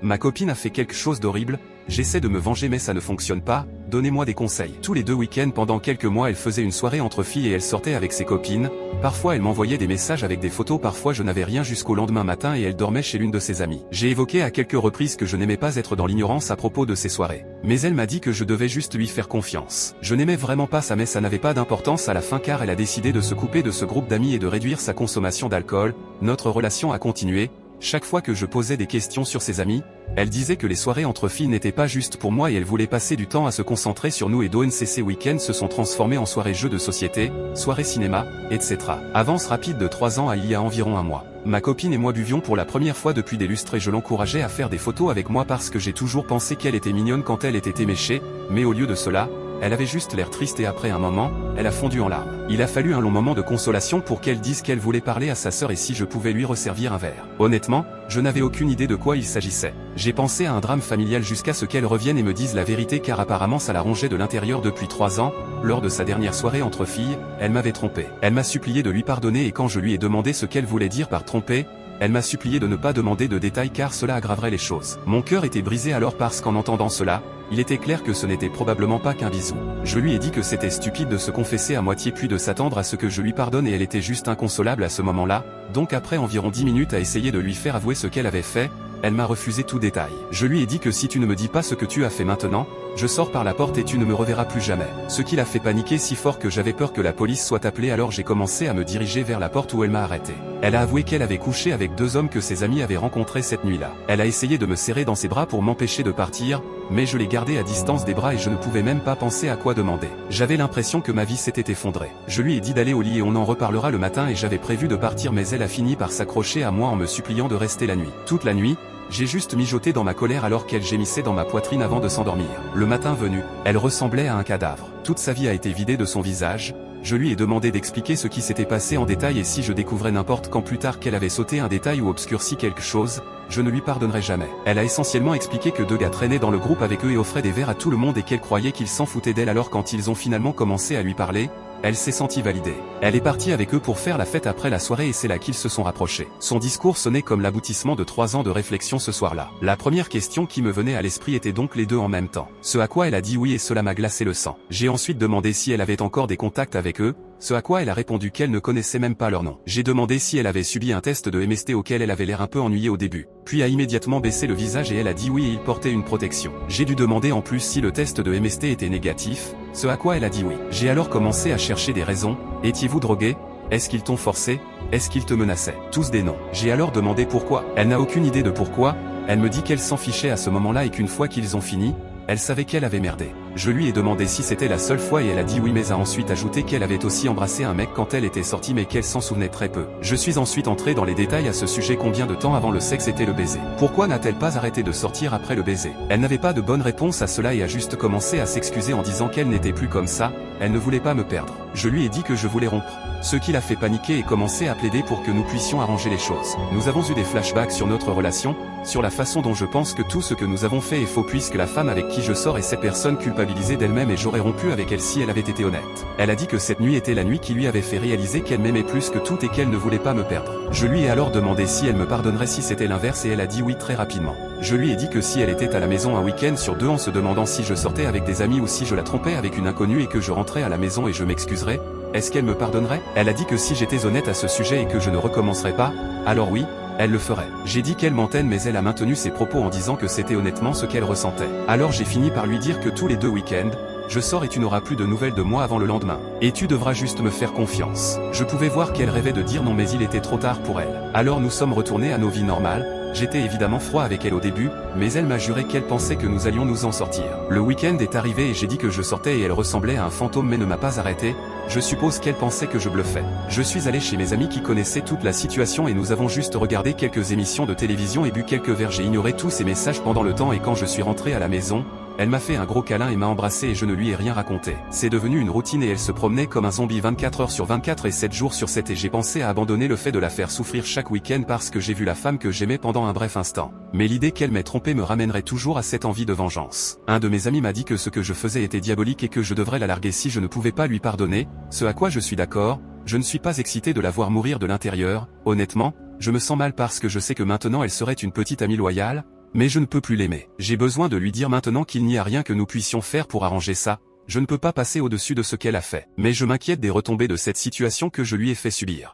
Ma copine a fait quelque chose d'horrible, j'essaie de me venger mais ça ne fonctionne pas, donnez-moi des conseils. Tous les 2 week-ends pendant quelques mois elle faisait une soirée entre filles et elle sortait avec ses copines, parfois elle m'envoyait des messages avec des photos, parfois je n'avais rien jusqu'au lendemain matin et elle dormait chez l'une de ses amies. J'ai évoqué à quelques reprises que je n'aimais pas être dans l'ignorance à propos de ces soirées. Mais elle m'a dit que je devais juste lui faire confiance. Je n'aimais vraiment pas ça mais ça n'avait pas d'importance à la fin car elle a décidé de se couper de ce groupe d'amis et de réduire sa consommation d'alcool. Notre relation a continué. Chaque fois que je posais des questions sur ses amis, elle disait que les soirées entre filles n'étaient pas justes pour moi et elle voulait passer du temps à se concentrer sur nous et d'ONCC week-ends se sont transformés en soirées jeux de société, soirées cinéma, etc. Avance rapide de 3 ans à il y a environ un mois. Ma copine et moi buvions pour la première fois depuis des lustres et je l'encourageais à faire des photos avec moi parce que j'ai toujours pensé qu'elle était mignonne quand elle était éméchée, mais au lieu de cela, elle avait juste l'air triste et après un moment, elle a fondu en larmes. Il a fallu un long moment de consolation pour qu'elle dise qu'elle voulait parler à sa sœur et si je pouvais lui resservir un verre. Honnêtement, je n'avais aucune idée de quoi il s'agissait. J'ai pensé à un drame familial jusqu'à ce qu'elle revienne et me dise la vérité car apparemment ça la rongeait de l'intérieur depuis 3 ans. Lors de sa dernière soirée entre filles, elle m'avait trompé. Elle m'a supplié de lui pardonner et quand je lui ai demandé ce qu'elle voulait dire par tromper, elle m'a supplié de ne pas demander de détails car cela aggraverait les choses. Mon cœur était brisé alors parce qu'en entendant cela, il était clair que ce n'était probablement pas qu'un bisou. Je lui ai dit que c'était stupide de se confesser à moitié puis de s'attendre à ce que je lui pardonne et elle était juste inconsolable à ce moment-là, donc après environ 10 minutes à essayer de lui faire avouer ce qu'elle avait fait, elle m'a refusé tout détail. Je lui ai dit que si tu ne me dis pas ce que tu as fait maintenant, je sors par la porte et tu ne me reverras plus jamais. Ce qui l'a fait paniquer si fort que j'avais peur que la police soit appelée alors j'ai commencé à me diriger vers la porte où elle m'a arrêté. Elle a avoué qu'elle avait couché avec 2 hommes que ses amis avaient rencontrés cette nuit-là. Elle a essayé de me serrer dans ses bras pour m'empêcher de partir, mais je l'ai gardée à distance des bras et je ne pouvais même pas penser à quoi demander. J'avais l'impression que ma vie s'était effondrée. Je lui ai dit d'aller au lit et on en reparlera le matin et j'avais prévu de partir mais elle a fini par s'accrocher à moi en me suppliant de rester la nuit. Toute la nuit, j'ai juste mijoté dans ma colère alors qu'elle gémissait dans ma poitrine avant de s'endormir. Le matin venu, elle ressemblait à un cadavre. Toute sa vie a été vidée de son visage. Je lui ai demandé d'expliquer ce qui s'était passé en détail et si je découvrais n'importe quand plus tard qu'elle avait sauté un détail ou obscurci quelque chose, je ne lui pardonnerai jamais. Elle a essentiellement expliqué que 2 gars traînaient dans le groupe avec eux et offraient des verres à tout le monde et qu'elle croyait qu'ils s'en foutaient d'elle alors quand ils ont finalement commencé à lui parler, elle s'est sentie validée. Elle est partie avec eux pour faire la fête après la soirée et c'est là qu'ils se sont rapprochés. Son discours sonnait comme l'aboutissement de 3 ans de réflexion ce soir-là. La première question qui me venait à l'esprit était donc les 2 en même temps. Ce à quoi elle a dit oui et cela m'a glacé le sang. J'ai ensuite demandé si elle avait encore des contacts avec eux, ce à quoi elle a répondu qu'elle ne connaissait même pas leur nom. J'ai demandé si elle avait subi un test de MST auquel elle avait l'air un peu ennuyée au début, puis a immédiatement baissé le visage et elle a dit oui et il portait une protection. J'ai dû demander en plus si le test de MST était négatif, ce à quoi elle a dit oui. J'ai alors commencé à chercher des raisons. Étiez-vous drogué? Est-ce qu'ils t'ont forcé? Est-ce qu'ils te menaçaient? Tous des noms. J'ai alors demandé pourquoi. Elle n'a aucune idée de pourquoi. Elle me dit qu'elle s'en fichait à ce moment-là et qu'une fois qu'ils ont fini, elle savait qu'elle avait merdé. Je lui ai demandé si c'était la seule fois et elle a dit oui mais a ensuite ajouté qu'elle avait aussi embrassé un mec quand elle était sortie mais qu'elle s'en souvenait très peu. Je suis ensuite entré dans les détails à ce sujet. Combien de temps avant le sexe était le baiser? Pourquoi n'a-t-elle pas arrêté de sortir après le baiser? Elle n'avait pas de bonne réponse à cela et a juste commencé à s'excuser en disant qu'elle n'était plus comme ça, elle ne voulait pas me perdre. Je lui ai dit que je voulais rompre. Ce qui l'a fait paniquer et commencer à plaider pour que nous puissions arranger les choses. Nous avons eu des flashbacks sur notre relation, sur la façon dont je pense que tout ce que nous avons fait est faux puisque la femme avec qui je sors est cette personne culpabilisée d'elle-même et j'aurais rompu avec elle si elle avait été honnête. Elle a dit que cette nuit était la nuit qui lui avait fait réaliser qu'elle m'aimait plus que tout et qu'elle ne voulait pas me perdre. Je lui ai alors demandé si elle me pardonnerait si c'était l'inverse et elle a dit oui très rapidement. Je lui ai dit que si elle était à la maison un week-end sur 2 en se demandant si je sortais avec des amis ou si je la trompais avec une inconnue et que je rentrais à la maison et je m'excuserais, est-ce qu'elle me pardonnerait? Elle a dit que si j'étais honnête à ce sujet et que je ne recommencerais pas, alors oui, elle le ferait. J'ai dit qu'elle mentait mais elle a maintenu ses propos en disant que c'était honnêtement ce qu'elle ressentait. Alors j'ai fini par lui dire que tous les 2 week-ends, je sors et tu n'auras plus de nouvelles de moi avant le lendemain. Et tu devras juste me faire confiance. Je pouvais voir qu'elle rêvait de dire non mais il était trop tard pour elle. Alors nous sommes retournés à nos vies normales. J'étais évidemment froid avec elle au début, mais elle m'a juré qu'elle pensait que nous allions nous en sortir. Le week-end est arrivé et j'ai dit que je sortais et elle ressemblait à un fantôme mais ne m'a pas arrêté. Je suppose qu'elle pensait que je bluffais. Je suis allé chez mes amis qui connaissaient toute la situation et nous avons juste regardé quelques émissions de télévision et bu quelques verres. J'ai ignoré tous ces messages pendant le temps et quand je suis rentré à la maison, elle m'a fait un gros câlin et m'a embrassé et je ne lui ai rien raconté. C'est devenu une routine et elle se promenait comme un zombie 24 heures sur 24 et 7 jours sur 7 et j'ai pensé à abandonner le fait de la faire souffrir chaque week-end parce que j'ai vu la femme que j'aimais pendant un bref instant. Mais l'idée qu'elle m'ait trompé me ramènerait toujours à cette envie de vengeance. Un de mes amis m'a dit que ce que je faisais était diabolique et que je devrais la larguer si je ne pouvais pas lui pardonner, ce à quoi je suis d'accord. Je ne suis pas excité de la voir mourir de l'intérieur, honnêtement, je me sens mal parce que je sais que maintenant elle serait une petite amie loyale, Mais je ne peux plus l'aimer. J'ai besoin de lui dire maintenant qu'il n'y a rien que nous puissions faire pour arranger ça. Je ne peux pas passer au-dessus de ce qu'elle a fait. Mais je m'inquiète des retombées de cette situation que je lui ai fait subir.